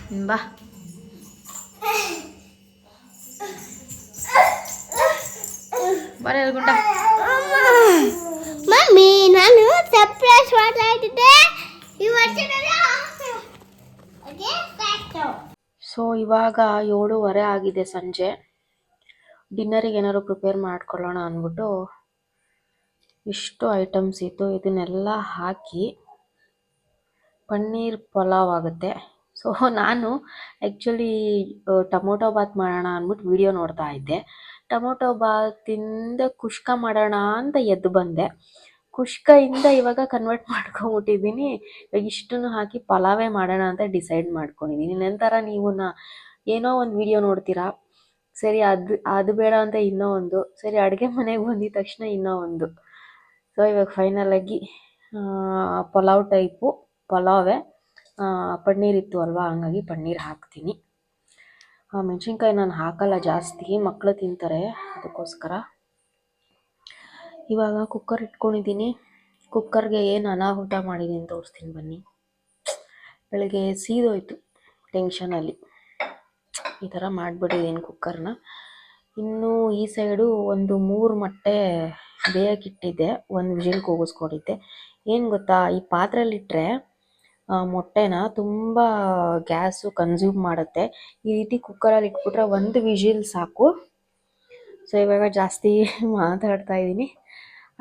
ಬಾ ಬರ ಗುಂಡ ಮಮ್ಮಿ ನಾನು ಸರ್ಪ್ರೈಸ್ ಮಾಡ್ತಾ ಇದ್ದೆ ಸೊ ಇವಾಗ 7:30 ಆಗಿದೆ ಸಂಜೆ. ಡಿನ್ನರಿಗೆ ಏನಾದ್ರು ಪ್ರಿಪೇರ್ ಮಾಡ್ಕೊಳ್ಳೋಣ ಅಂದ್ಬಿಟ್ಟು ಇಷ್ಟು ಐಟಮ್ಸ್ ಇತ್ತು. ಇದನ್ನೆಲ್ಲ ಹಾಕಿ ಪನ್ನೀರ್ ಪಲಾವ್ ಆಗುತ್ತೆ. ಸೊ ನಾನು ಆ್ಯಕ್ಚುಲಿ ಟೊಮೊಟೊ ಬಾತ್ ಮಾಡೋಣ ಅಂದ್ಬಿಟ್ಟು ವಿಡಿಯೋ ನೋಡ್ತಾ ಇದ್ದೆ. ಟೊಮೊಟೊ ಬಾತಿಂದ ಕುಷ್ಕ ಮಾಡೋಣ ಅಂತ ಎದ್ದು ಬಂದೆ. ಕುಷ್ಕಯಿಂದ ಇವಾಗ ಕನ್ವರ್ಟ್ ಮಾಡ್ಕೊಂಬಿಟ್ಟಿದ್ದೀನಿ. ಇವಾಗ ಇಷ್ಟನ್ನು ಹಾಕಿ ಪಲಾವೇ ಮಾಡೋಣ ಅಂತ ಡಿಸೈಡ್ ಮಾಡ್ಕೊಂಡಿದ್ದೀನಿ. ನಂತರ ನೀವು ಏನೋ ಒಂದು ವಿಡಿಯೋ ನೋಡ್ತೀರಾ, ಸರಿ ಅದು ಬೇಡ ಅಂತ ಇನ್ನೂ ಒಂದು, ಸರಿ ಅಡುಗೆ ಮನೆಗೆ ಬಂದಿದ ತಕ್ಷಣ ಇನ್ನೂ ಒಂದು. ಸೊ ಇವಾಗ ಫೈನಲಾಗಿ ಪಲಾವ್ ಟೈಪು ಪಲಾವೇ, ಪನ್ನೀರ್ ಇತ್ತು ಅಲ್ವಾ, ಹಂಗಾಗಿ ಪನ್ನೀರ್ ಹಾಕ್ತೀನಿ. ಮೆಣಸಿನ್ಕಾಯಿ ನಾನು ಹಾಕಲ್ಲ ಜಾಸ್ತಿ, ಮಕ್ಕಳು ತಿಂತಾರೆ, ಅದಕ್ಕೋಸ್ಕರ. ಇವಾಗ ಕುಕ್ಕರ್ ಇಟ್ಕೊಂಡಿದ್ದೀನಿ. ಕುಕ್ಕರ್ಗೆ ಏನು ಅನಾಹುತ ಮಾಡಿದ್ದೀನಿ ತೋರಿಸ್ತೀನಿ ಬನ್ನಿ. ಬೆಳಗ್ಗೆ ಸೀದೋಯ್ತು ಟೆನ್ಷನಲ್ಲಿ, ಈ ಥರ ಮಾಡಿಬಿಟ್ಟಿದ್ದೀನಿ ಕುಕ್ಕರ್ನ. ಇನ್ನು ಈ ಸೈಡು ಒಂದು 3 ಮೊಟ್ಟೆ ಬೇಯಕ್ಕಿಟ್ಟಿದ್ದೆ, ಒಂದು ವಿಜಿಲ್ ಕೂಗಿಸ್ಕೊಂಡಿದ್ದೆ. ಏನು ಗೊತ್ತಾ, ಈ ಪಾತ್ರೆಯಲ್ಲಿಟ್ಟರೆ ಮೊಟ್ಟೆನ ತುಂಬ ಗ್ಯಾಸು ಕನ್ಸ್ಯೂಮ್ ಮಾಡುತ್ತೆ. ಈ ರೀತಿ ಕುಕ್ಕರಲ್ಲಿ ಇಟ್ಬಿಟ್ರೆ ಒಂದು ವಿಜಿಲ್ ಸಾಕು. ಸೊ ಇವಾಗ ಜಾಸ್ತಿ ಮಾತಾಡ್ತಾ ಇದ್ದೀನಿ.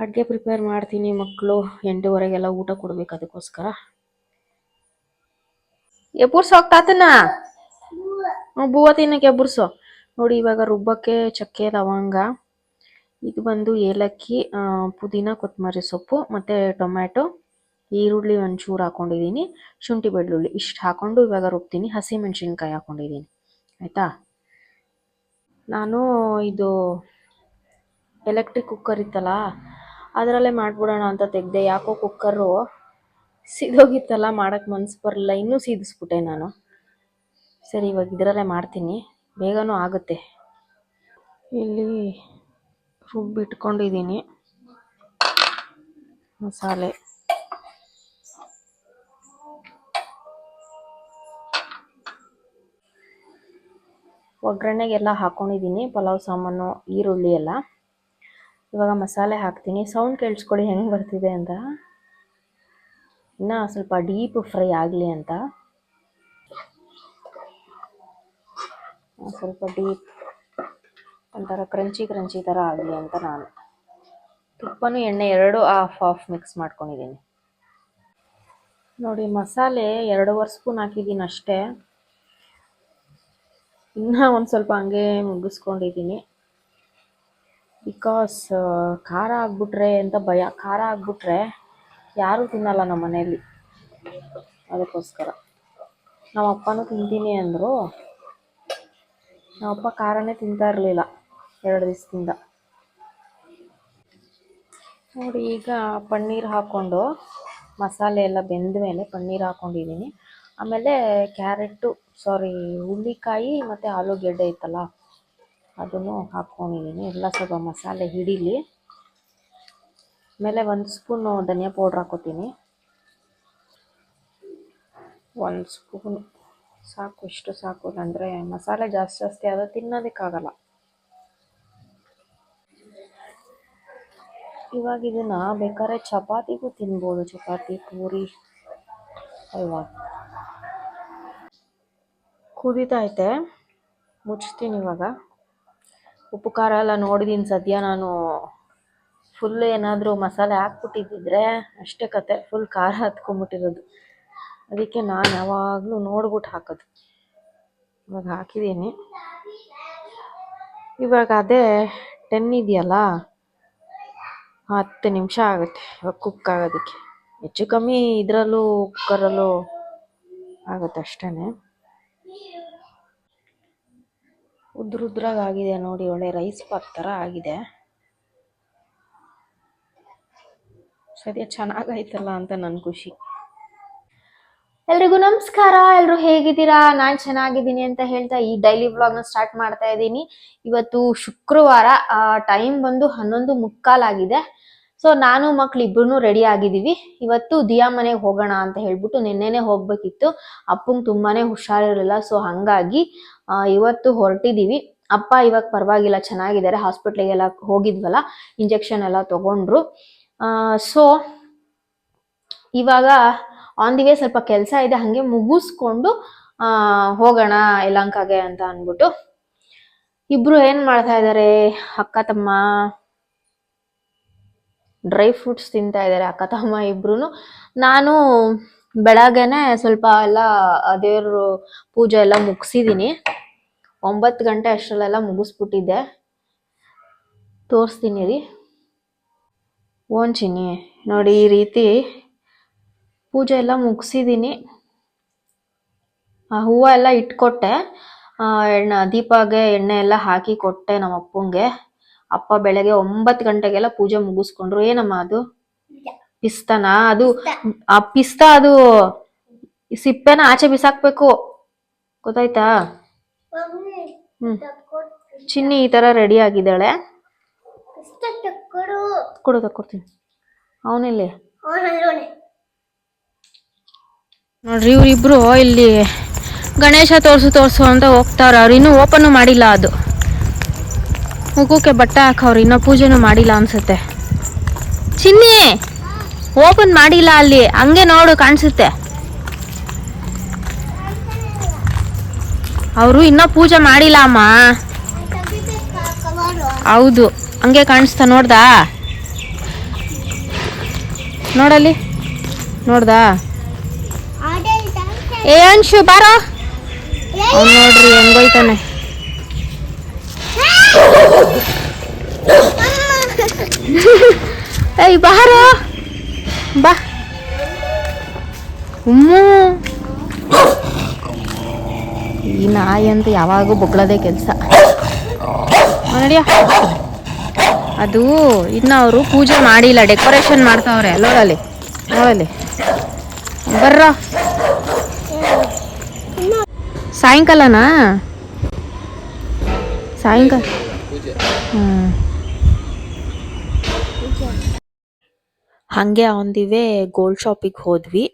ಅಡುಗೆ ಪ್ರಿಪೇರ್ ಮಾಡ್ತೀನಿ. ಮಕ್ಕಳು 8:30 ಊಟ ಕೊಡ್ಬೇಕು, ಅದಕ್ಕೋಸ್ಕರ. ಎಬ್ಬರ್ಸು ಹೋಗ್ತಾತನ ಬೂವ ತಿನ್ನಕ್ಕೆ ಎಬ್ಬರ್ಸು. ನೋಡಿ ಇವಾಗ ರುಬ್ಬಕ್ಕೆ ಚಕ್ಕೆ, ಲವಂಗ, ಇದು ಬಂದು ಏಲಕ್ಕಿ, ಪುದೀನ, ಕೊತ್ತಂಬರಿ ಸೊಪ್ಪು ಮತ್ತು ಟೊಮ್ಯಾಟೊ, ಈರುಳ್ಳಿ ಒಂಚೂರು ಹಾಕ್ಕೊಂಡಿದ್ದೀನಿ, ಶುಂಠಿ ಬೆಳ್ಳುಳ್ಳಿ ಇಷ್ಟು ಹಾಕ್ಕೊಂಡು ಇವಾಗ ರುಬ್ತೀನಿ. ಹಸಿಮೆಣ್ಸಿನ್ಕಾಯಿ ಹಾಕ್ಕೊಂಡಿದ್ದೀನಿ, ಆಯಿತಾ. ನಾನು ಇದು ಎಲೆಕ್ಟ್ರಿಕ್ ಕುಕ್ಕರ್ ಇತ್ತಲ್ಲ, ಅದರಲ್ಲೇ ಮಾಡಿಬಿಡೋಣ ಅಂತ ತೆಗೆದೆ. ಯಾಕೋ ಕುಕ್ಕರು ಸಿದೋಗಿತ್ತಲ್ಲ, ಮಾಡೋಕ್ಕೆ ಮನ್ಸು ಬರಲಿಲ್ಲ. ಇನ್ನೂ ಸೀದಿಸ್ಬಿಟ್ಟೆ ನಾನು. ಸರಿ ಇವಾಗ ಇದರಲ್ಲೇ ಮಾಡ್ತೀನಿ, ಬೇಗನೂ ಆಗುತ್ತೆ. ಇಲ್ಲಿ ರುಬ್ಬಿಟ್ಕೊಂಡಿದ್ದೀನಿ ಮಸಾಲೆ. ಒಗ್ಗರಣೆಗೆಲ್ಲ ಹಾಕ್ಕೊಂಡಿದ್ದೀನಿ, ಪಲಾವ್ ಸಾಮಾನು, ಈರುಳ್ಳಿ ಎಲ್ಲ. ಇವಾಗ ಮಸಾಲೆ ಹಾಕ್ತೀನಿ. ಸೌಂಡ್ ಕೇಳಿಸ್ಕೊಳ್ಳಿ ಹೆಂಗೆ ಬರ್ತಿದೆ ಅಂತ. ಇನ್ನೂ ಸ್ವಲ್ಪ ಡೀಪ್ ಫ್ರೈ ಆಗಲಿ ಅಂತ, ಸ್ವಲ್ಪ ಡೀಪ್ ಒಂಥರ ಕ್ರಂಚಿ ಥರ ಆಗಲಿ ಅಂತ ನಾನು ತುಪ್ಪನೂ ಎಣ್ಣೆ ಎರಡೂ ಆಫ್ ಮಿಕ್ಸ್ ಮಾಡ್ಕೊಂಡಿದ್ದೀನಿ. ನೋಡಿ ಮಸಾಲೆ 2.5 ಸ್ಪೂನ್ ಹಾಕಿದ್ದೀನಿ ಅಷ್ಟೇ. ಇನ್ನೂ ಒಂದು ಸ್ವಲ್ಪ ಹಂಗೆ ಮುಗಿಸ್ಕೊಂಡಿದ್ದೀನಿ. ಬಿಕಾಸ್ ಖಾರ ಆಗಿಬಿಟ್ರೆ ಅಂತ ಭಯ. ಖಾರ ಆಗಿಬಿಟ್ರೆ ಯಾರೂ ತಿನ್ನಲ್ಲ ನಮ್ಮ ಮನೆಯಲ್ಲಿ, ಅದಕ್ಕೋಸ್ಕರ. ನಮ್ಮ ಅಪ್ಪನೂ ತಿಂತೀನಿ ಅಂದರು. ನಮ್ಮಪ್ಪ ಖಾರನೇ ತಿಂತಾ ಇರಲಿಲ್ಲ 2 ದಿವಸದಿಂದ. ನೋಡಿ ಈಗ ಪನ್ನೀರ್ ಹಾಕ್ಕೊಂಡು, ಮಸಾಲೆ ಎಲ್ಲ ಬೆಂದ ಮೇಲೆ ಪನ್ನೀರ್ ಹಾಕ್ಕೊಂಡಿದ್ದೀನಿ. ಆಮೇಲೆ ಹುಳ್ಳಿಕಾಯಿ ಮತ್ತು ಆಲೂಗೆಡ್ಡೆ ಇತ್ತಲ್ಲ, ಅದನ್ನು ಹಾಕ್ಕೊಂಡಿದ್ದೀನಿ. ಎಲ್ಲ ಸ್ವಲ್ಪ ಮಸಾಲೆ ಹಿಡೀಲಿ. ಆಮೇಲೆ 1 ಸ್ಪೂನು ಧನಿಯಾ ಪೌಡ್ರ್ ಹಾಕ್ಕೋತೀನಿ. 1 ಸ್ಪೂನು ಸಾಕು, ಇಷ್ಟು ಸಾಕು. ಅಂದರೆ ಮಸಾಲೆ ಜಾಸ್ತಿ ಆದರೂ ತಿನ್ನೋದಕ್ಕಾಗಲ್ಲ. ಇವಾಗ ಇದನ್ನು ಬೇಕಾದ್ರೆ ಚಪಾತಿಗೂ ತಿನ್ಬೋದು, ಚಪಾತಿ, ಪೂರಿ ಅಲ್ವಾ. ಕುದೀತಾ ಐತೆ, ಮುಚ್ತೀನಿ ಇವಾಗ. ಉಪ್ಪು ಖಾರ ಎಲ್ಲ ನೋಡಿದ್ದೀನಿ. ಸದ್ಯ ನಾನು ಫುಲ್ ಏನಾದರೂ ಮಸಾಲೆ ಹಾಕ್ಬಿಟ್ಟಿದ್ದಿದ್ರೆ ಅಷ್ಟೇ ಕತೆ, ಫುಲ್ ಖಾರ ಹತ್ಕೊಂಬಿಟ್ಟಿರೋದು. ಅದಕ್ಕೆ ನಾನು ಯಾವಾಗಲೂ ನೋಡ್ಬಿಟ್ಟು ಹಾಕೋದು. ಇವಾಗ ಹಾಕಿದ್ದೀನಿ. ಇವಾಗ ಅದೇ 10 ಇದೆಯಲ್ಲ, 10 ನಿಮಿಷ ಆಗುತ್ತೆ ಇವಾಗ ಕುಕ್ ಆಗೋದಕ್ಕೆ. ಹೆಚ್ಚು ಕಮ್ಮಿ ಇದರಲ್ಲೂ ಕುಕ್ಕರಲ್ಲೂ ಆಗುತ್ತೆ ಅಷ್ಟೇ. ಉದ್ರಾಗಿದೆ ನೋಡಿ, ಒಳ್ಳೆ ರೈಸ್ ಪಾಕ್ ಥರ ಆಗಿದೆ. ಸದ್ಯ ಚೆನ್ನಾಗೈತಲ್ಲ ಅಂತ ನನ್ನ ಖುಷಿ. ಎಲ್ರಿಗೂ ನಮಸ್ಕಾರ. ಎಲ್ಲರೂ ಹೇಗಿದ್ದೀರಾ? ನಾನು ಚೆನ್ನಾಗಿದ್ದೀನಿ ಅಂತ ಹೇಳ್ತಾ ಈ ಡೈಲಿ ವ್ಲಾಗ್ನ ಸ್ಟಾರ್ಟ್ ಮಾಡ್ತಾ ಇದ್ದೀನಿ. ಇವತ್ತು ಶುಕ್ರವಾರ, ಟೈಮ್ ಬಂದು 11:45 ಆಗಿದೆ. ಸೊ ನಾನು ಮಕ್ಳು ಇಬ್ರು ರೆಡಿ ಆಗಿದೀವಿ. ಇವತ್ತು ದಿಯಾ ಮನೆಗೆ ಹೋಗೋಣ ಅಂತ ಹೇಳ್ಬಿಟ್ಟು ನಿನ್ನೆನೆ ಹೋಗ್ಬೇಕಿತ್ತು. ಅಪ್ಪಂಗೆ ತುಂಬಾನೇ ಹುಷಾರಿರಲಿಲ್ಲ, ಸೊ ಹಂಗಾಗಿ ಇವತ್ತು ಹೊರಟಿದೀವಿ. ಅಪ್ಪ ಇವಾಗ ಪರವಾಗಿಲ್ಲ, ಚೆನ್ನಾಗಿದ್ದಾರೆ. ಹಾಸ್ಪಿಟ್ಲಿಗೆಲ್ಲ ಹೋಗಿದ್ವಲ್ಲ, ಇಂಜೆಕ್ಷನ್ ಎಲ್ಲ ತಗೊಂಡ್ರು. ಸೊ ಇವಾಗ ಆನ್ ದಿ ವೇ ಸ್ವಲ್ಪ ಕೆಲಸ ಇದೆ, ಹಂಗೆ ಮುಗಿಸ್ಕೊಂಡು ಹೋಗೋಣ ಯಲಹಂಕಗೆ ಅಂತ ಅನ್ಬಿಟ್ಟು. ಇಬ್ರು ಏನ್ ಮಾಡ್ತಾ ಇದಾರೆ, ಅಕ್ಕ ತಮ್ಮ ಡ್ರೈ ಫ್ರೂಟ್ಸ್ ತಿಂತಾ ಇದ್ದಾರೆ, ಅಕ್ಕ ತಮ್ಮ ಇಬ್ರು. ನಾನು ಬೆಳಗ್ಗೆನೆ ಸ್ವಲ್ಪ ಎಲ್ಲ ದೇವ್ರ ಪೂಜೆ ಎಲ್ಲ ಮುಗಿಸಿದೀನಿ. 9 ಗಂಟೆ ಅಷ್ಟರಲ್ಲೆಲ್ಲ ಮುಗಿಸ್ಬಿಟ್ಟಿದ್ದೆ. ತೋರಿಸ್ತೀನಿ ರೀ. ಓನ್ ಚಿನ್ನಿ ನೋಡಿ, ಈ ರೀತಿ ಪೂಜೆ ಎಲ್ಲ ಮುಗಿಸಿದೀನಿ. ಹೂವು ಎಲ್ಲ ಇಟ್ಕೊಟ್ಟೆ, ದೀಪಗೆ ಎಣ್ಣೆ ಎಲ್ಲ ಹಾಕಿ ಕೊಟ್ಟೆ ನಮ್ಮ ಅಪ್ಪಂಗೆ. ಅಪ್ಪ ಬೆಳಗ್ಗೆ 9 ಗಂಟೆಗೆಲ್ಲ ಪೂಜೆ ಮುಗಿಸ್ಕೊಂಡ್ರು. ಏನಮ್ಮ ಅದು ಪಿಸ್ತಾನ? ಅದು ಆ ಪಿಸ್ತಾ ಅದು ಸಿಪ್ಪೆನ ಆಚೆ ಬಿಸಾಕ್ಬೇಕು, ಗೊತ್ತಾಯ್ತಾ? ಚಿನ್ನಿ ಈ ತರ ರೆಡಿ ಆಗಿದ್ದಾಳೆ. ಕೊಡು, ತಕ್ಕೊಡ್ತೀನಿ. ಅವನಲ್ಲಿ ನೋಡ್ರಿ, ಇವ್ರಿಬ್ರು ಇಲ್ಲಿ ಗಣೇಶ ತೋರ್ಸು ಅಂತ ಹೋಗ್ತಾರ. ಅವ್ರು ಇನ್ನೂ ಓಪನ್ ಮಾಡಿಲ್ಲ. ಅದು ಮುಖಕ್ಕೆ ಬಟ್ಟೆ ಹಾಕವ್ರು, ಇನ್ನೂ ಪೂಜೆನೂ ಮಾಡಿಲ್ಲ ಅನ್ಸುತ್ತೆ. ಚಿನ್ನಿ ಓಪನ್ ಮಾಡಿಲ್ಲ, ಅಲ್ಲಿ ಹಂಗೆ ನೋಡು ಕಾಣಿಸುತ್ತೆ. ಅವರು ಇನ್ನೂ ಪೂಜೆ ಮಾಡಿಲ್ಲ ಅಮ್ಮ. ಹೌದು, ಹಂಗೆ ಕಾಣಿಸ್ತಾ, ನೋಡ್ದಾ? ನೋಡಲ್ಲಿ, ನೋಡ್ದಾ? ಏ ಅಂಶು ಬಾರೋ, ಅವ್ನು ನೋಡ್ರಿ ಹೆಂಗೋಯ್ತಾನೆ. ಏಯ್ ಬಾರೋ, ಬಾ. ಈ ನಾಯಿ ಅಂತ ಯಾವಾಗೂ ಬೊಗಳದೇ ಕೆಲಸ. ನೋಡಿಯ, ಅದು ಇನ್ನು ಅವರು ಪೂಜೆ ಮಾಡಿಲ್ಲ, ಡೆಕೋರೇಷನ್ ಮಾಡ್ತಾವ್ರೆ. ನೋಡಲ್ಲಿ ನೋಡಲ್ಲಿ, ಬರ್ರ. ಸಾಯಂಕಾಲನಾ? ಸಾಯಂಕಾಲ. ಹಾಗೆ ಆನ್ ದಿ ವೇ ಗೋಲ್ಡ್ ಶಾಪಿಗೆ ಹೋದ್ವಿ.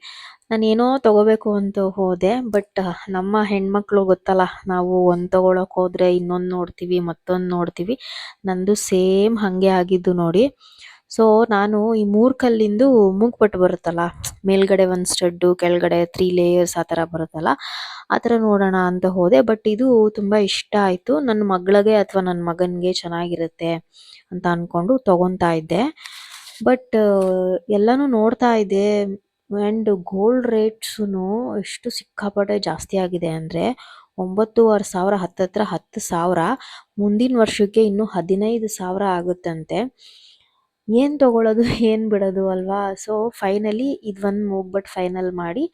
ನಾನೇನೋ ತಗೋಬೇಕು ಅಂತ ಹೋದೆ, ಬಟ್ ನಮ್ಮ ಹೆಣ್ಮಕ್ಳು ಗೊತ್ತಲ್ಲ, ನಾವು ಒಂದು ತಗೊಳಕ್ ಹೋದ್ರೆ ಇನ್ನೊಂದು ನೋಡ್ತೀವಿ, ಮತ್ತೊಂದು ನೋಡ್ತೀವಿ. ನಂದು ಸೇಮ್ ಹಾಗೆ ಆಗಿದ್ದು ನೋಡಿ. ಸೊ ನಾನು ಈ 3 ಕಲ್ಲಿಂದು ಮೂಗ್ಬಟ್ಟು ಬರುತ್ತಲ್ಲ, ಮೇಲ್ಗಡೆ ಒಂದು ಸ್ಟಡ್ಡು, ಕೆಳಗಡೆ 3 ಲೇಯರ್ಸ್ ಆ ಥರ ಬರುತ್ತಲ್ಲ, ಆ ಥರ ನೋಡೋಣ ಅಂತ ಹೋದೆ. ಬಟ್ ಇದು ತುಂಬ ಇಷ್ಟ ಆಯಿತು. ನನ್ನ ಮಗಳಿಗೆ ಅಥವಾ ನನ್ನ ಮಗನಿಗೆ ಚೆನ್ನಾಗಿರುತ್ತೆ ಅಂತ ಅಂದ್ಕೊಂಡು ತೊಗೊತಾ ಇದ್ದೆ. ಬಟ್ ಎಲ್ಲನೂ ನೋಡ್ತಾ ಇದ್ದೆ, ಆ್ಯಂಡ್ ಗೋಲ್ಡ್ ರೇಟ್ಸೂ ಎಷ್ಟು ಸಿಕ್ಕಾಪಟ್ಟೆ ಜಾಸ್ತಿ ಆಗಿದೆ ಅಂದರೆ 9,500, ಹತ್ತತ್ರ 10,000. ಮುಂದಿನ ವರ್ಷಕ್ಕೆ ಇನ್ನೂ 15,000 ಆಗುತ್ತಂತೆ. ಏನು ತಗೊಳ್ಳೋದು, ಏನು ಬಿಡೋದು ಅಲ್ವಾ? ಸೊ ಫೈನಲಿ ಇದೊಂದು ಮೂಗ್ಬಟ್ಟು ಫೈನಲ್ ಮಾಡಿ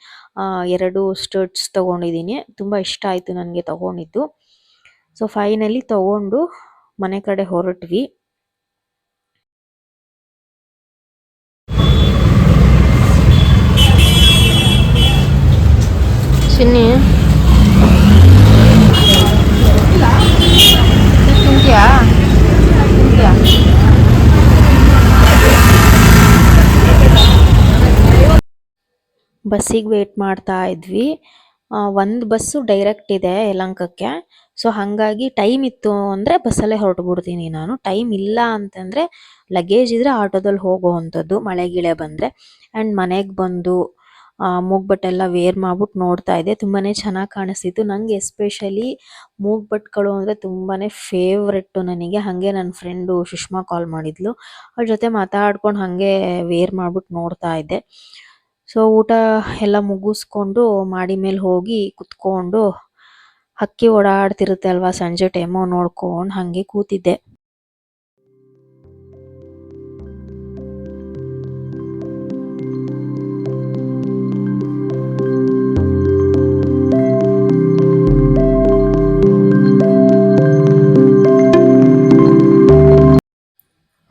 2 ಸ್ಟಡ್ಸ್ ತೊಗೊಂಡಿದ್ದೀನಿ. ತುಂಬ ಇಷ್ಟ ಆಯಿತು ನನಗೆ ತೊಗೊಂಡಿದ್ದು. ಸೊ ಫೈನಲಿ ತೊಗೊಂಡು ಮನೆ ಕಡೆ ಹೊರಟ್ವಿ. ಚಿನ್ನಿ ತಿಂತ್ಯಾ? ಬಸ್ಸಿಗೆ ವೇಟ್ ಮಾಡ್ತಾ ಇದ್ವಿ. ಒಂದು ಬಸ್ಸು ಡೈರೆಕ್ಟ್ ಇದೆ ಯಲಹಂಕಕ್ಕೆ. ಸೊ ಹಾಗಾಗಿ ಟೈಮ್ ಇತ್ತು ಅಂದರೆ ಬಸ್ಸಲ್ಲೇ ಹೊರಟುಬಿಡ್ತೀನಿ ನಾನು. ಟೈಮ್ ಇಲ್ಲ ಅಂತಂದರೆ ಲಗೇಜ್ ಇದ್ದರೆ ಆಟೋದಲ್ಲಿ ಹೋಗೋವಂಥದ್ದು, ಮಳೆ ಗಿಳೆ ಬಂದರೆ. ಆ್ಯಂಡ್ ಮನೆಗೆ ಬಂದು ಮೂಗ್ಬಟ್ಟೆಲ್ಲ ವೇರ್ ಮಾಡ್ಬಿಟ್ಟು ನೋಡ್ತಾ ಇದ್ದೆ. ತುಂಬಾ ಚೆನ್ನಾಗಿ ಕಾಣಿಸ್ತಿತ್ತು. ನನಗೆ ಎಸ್ಪೆಷಲಿ ಮೂಗ್ಬಟ್ಟುಗಳು ಅಂದರೆ ತುಂಬಾ ಫೇವ್ರೆಟ್ಟು ನನಗೆ. ಹಾಗೆ ನನ್ನ ಫ್ರೆಂಡು ಸುಷ್ಮಾ ಕಾಲ್ ಮಾಡಿದ್ಲು, ಅವ್ರ ಜೊತೆ ಮಾತಾಡ್ಕೊಂಡು ಹಾಗೆ ವೇರ್ ಮಾಡ್ಬಿಟ್ಟು ನೋಡ್ತಾ ಇದ್ದೆ. ಸೊ ಊಟ ಎಲ್ಲ ಮುಗಿಸ್ಕೊಂಡು ಮಾಡಿ ಮೇಲೆ ಹೋಗಿ ಕುತ್ಕೊಂಡು ಹಕ್ಕಿ ಓಡಾಡ್ತಿರುತ್ತೆ ಅಲ್ವಾ ಸಂಜೆ ಟೈಮು, ನೋಡ್ಕೊಂಡು ಹಾಗೆ ಕೂತಿದ್ದೆ.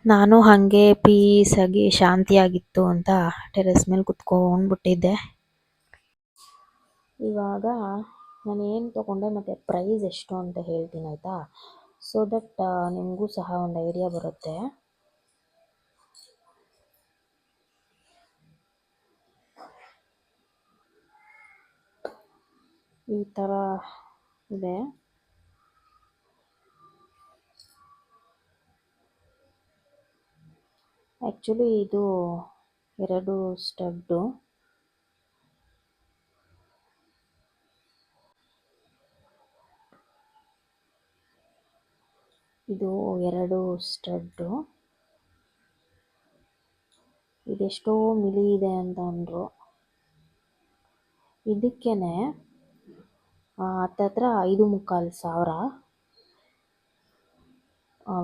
ನಾನು ಹಾಗೆ ಪೀಸಾಗಿ ಶಾಂತಿಯಾಗಿತ್ತು ಅಂತ ಟೆರೆಸ್ ಮೇಲೆ ಕುತ್ಕೊಂಡ್ಬಿಟ್ಟಿದ್ದೆ. ಇವಾಗ ನಾನು ಏನು ತೊಗೊಂಡೆ ಮತ್ತು ಪ್ರೈಸ್ ಎಷ್ಟು ಅಂತ ಹೇಳ್ತೀನಿ ಆಯಿತಾ? ಸೊ ದಟ್ ನಿಮಗೂ ಸಹ ಒಂದು ಐಡಿಯಾ ಬರುತ್ತೆ. ಈ ಥರ ಇದೆ. ಆ್ಯಕ್ಚುಲಿ ಇದು 2 ಸ್ಟಡ್ಡು. ಇದು 2 ಸ್ಟಡ್ಡು. ಇದೆಷ್ಟೋ ಮಿಲಿ ಇದೆ ಅಂತ ಅಂದರು. ಇದಕ್ಕೇನೆ ಹತ್ತತ್ರ 5,300,000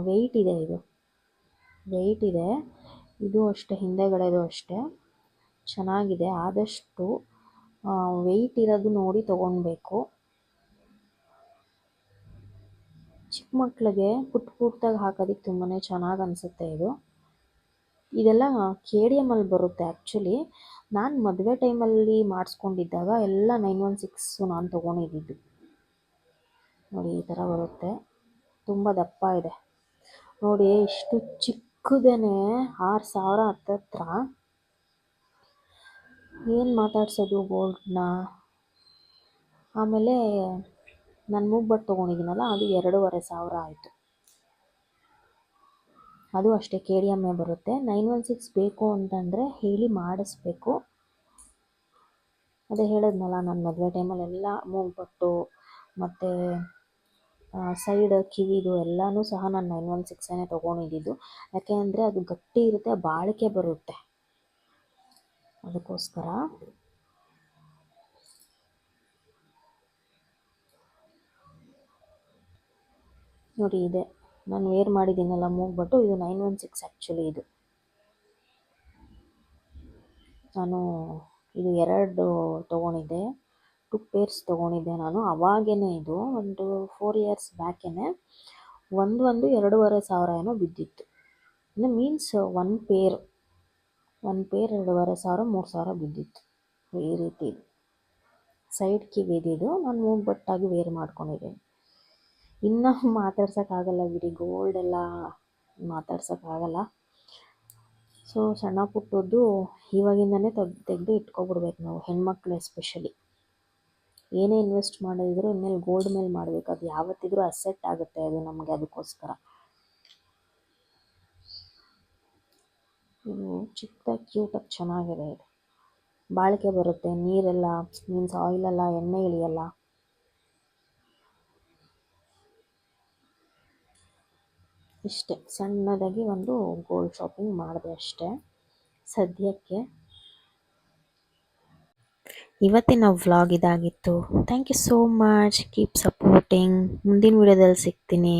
ವೆಯ್ಟ್ ಇದೆ. ಇದು ವೆಯ್ಟ್ ಇದೆ. ಇದು ಅಷ್ಟೇ, ಹಿಂದೆಗಡೆದು ಅಷ್ಟೇ ಚೆನ್ನಾಗಿದೆ. ಆದಷ್ಟು ವೆಯ್ಟ್ ಇರೋದು ನೋಡಿ ತೊಗೊಳ್ಬೇಕು. ಚಿಕ್ಕ ಮಕ್ಕಳಿಗೆ ಪುಟ್ಟಾಗಿ ಹಾಕೋದಕ್ಕೆ ತುಂಬಾ ಚೆನ್ನಾಗಿ ಅನಿಸುತ್ತೆ ಇದು. ಇದೆಲ್ಲ KDM ಅಲ್ಲಿ ಬರುತ್ತೆ. ಆ್ಯಕ್ಚುಲಿ ನಾನು ಮದುವೆ ಟೈಮಲ್ಲಿ ಮಾಡಿಸ್ಕೊಂಡಿದ್ದಾಗ ಎಲ್ಲ 916 ನಾನು ತೊಗೊಂಡಿದ್ದು. ನೋಡಿ ಈ ಥರ ಬರುತ್ತೆ, ತುಂಬ ದಪ್ಪ ಇದೆ ನೋಡಿ. ಇಷ್ಟು ಚಿಕ್ಕದೇನೆ 6,000 ಹತ್ತತ್ರ. ಏನು ಮಾತಾಡ್ಸೋದು ಗೋಲ್ಡ್ನ. ಆಮೇಲೆ ನಾನು ಮೂಗ್ಬಟ್ಟು ತೊಗೊಂಡಿದ್ದೀನಲ್ಲ, ಅದು 2,500 ಆಯಿತು. ಅದು ಅಷ್ಟೇ KDM ಬರುತ್ತೆ. 916 ಬೇಕು ಅಂತಂದರೆ ಹೇಳಿ ಮಾಡಿಸ್ಬೇಕು. ಅದೇ ಹೇಳಿದ್ನಲ್ಲ, ನಾನು ಮದುವೆ ಟೈಮಲ್ಲೆಲ್ಲ ಮೂಗ್ಬಟ್ಟು ಮತ್ತು ಸೈಡ್ ಕಿವಿದು ಎಲ್ಲನೂ ಸಹ ನಾನು 916 ತೊಗೊಂಡಿದ್ದು. ಯಾಕೆ ಅಂದರೆ ಅದು ಗಟ್ಟಿ ಇರುತ್ತೆ, ಬಾಳಿಕೆ ಬರುತ್ತೆ, ಅದಕ್ಕೋಸ್ಕರ. ನೋಡಿ ಇದೆ, ನಾನು ವೇರ್ ಮಾಡಿದ್ದೀನಲ್ಲ ಮೂಗ್ಬಟ್ಟು, ಇದು 916 ಆ್ಯಕ್ಚುಲಿ. ನಾನು ಇದು 2 ತೊಗೊಂಡಿದ್ದೆ, 2 ಪೇರ್ಸ್ ತೊಗೊಂಡಿದ್ದೆ ನಾನು. ಅವಾಗೇ ಇದು ಒಂದು 4 ಇಯರ್ಸ್ ಬ್ಯಾಕೇನೆ ಒಂದು 2,500 ಏನೋ ಬಿದ್ದಿತ್ತು. ಮೀನ್ಸ್ ಒಂದು ಪೇರ್ 2,500 3,000 ಬಿದ್ದಿತ್ತು. ಈ ರೀತಿ ಇದು ಸೈಡ್ ಕಿವಿದಿದು ನಾನು ಮೂಗ್ಬಟ್ಟಾಗಿ ವೇರ್ ಮಾಡ್ಕೊಂಡಿದ್ದೀನಿ. ಇನ್ನೂ ಮಾತಾಡ್ಸೋಕ್ಕಾಗಲ್ಲ ಬಿಡಿ, ಗೋಲ್ಡ್ ಎಲ್ಲ ಮಾತಾಡ್ಸೋಕ್ಕಾಗಲ್ಲ. ಸೊ ಸಣ್ಣ ಪುಟ್ಟದ್ದು ಇವಾಗಿಂದನೇ ತೆಗೆದು ಇಟ್ಕೊಬಿಡ್ಬೇಕು ನಾವು, ಹೆಣ್ಮಕ್ಳು ಎಸ್ಪೆಷಲಿ. ಏನೇ ಇನ್ವೆಸ್ಟ್ ಮಾಡಿದ್ರು ಇನ್ಮೇಲೆ ಗೋಲ್ಡ್ ಮೇಲೆ ಮಾಡಬೇಕು. ಅದು ಯಾವತ್ತಿದ್ರೂ ಅಸೆಟ್ ಆಗುತ್ತೆ ಅದು ನಮಗೆ, ಅದಕ್ಕೋಸ್ಕರ. ಇದು ಚಿಕ್ಕದಾಗಿ ಕ್ಯೂಟಾಗಿ ಚೆನ್ನಾಗಿದೆ. ಇದು ಬಾಳಿಕೆ ಬರುತ್ತೆ, ನೀರೆಲ್ಲ ಮೀನ್ಸ್ ಆಯಿಲೆಲ್ಲ, ಎಣ್ಣೆ ಇಳಿಯಲ್ಲ. ಇಷ್ಟೇ, ಸಣ್ಣದಾಗಿ ಒಂದು ಗೋಲ್ಡ್ ಶಾಪಿಂಗ್ ಮಾಡಿದೆ ಅಷ್ಟೇ ಸದ್ಯಕ್ಕೆ. ಇವತ್ತಿನ ವ್ಲಾಗ್ ಇದಾಗಿತ್ತು. Thank you so much. Keep supporting. ಮುಂದಿನ ವಿಡಿಯೋದಲ್ಲಿ ಸಿಗ್ತೀನಿ.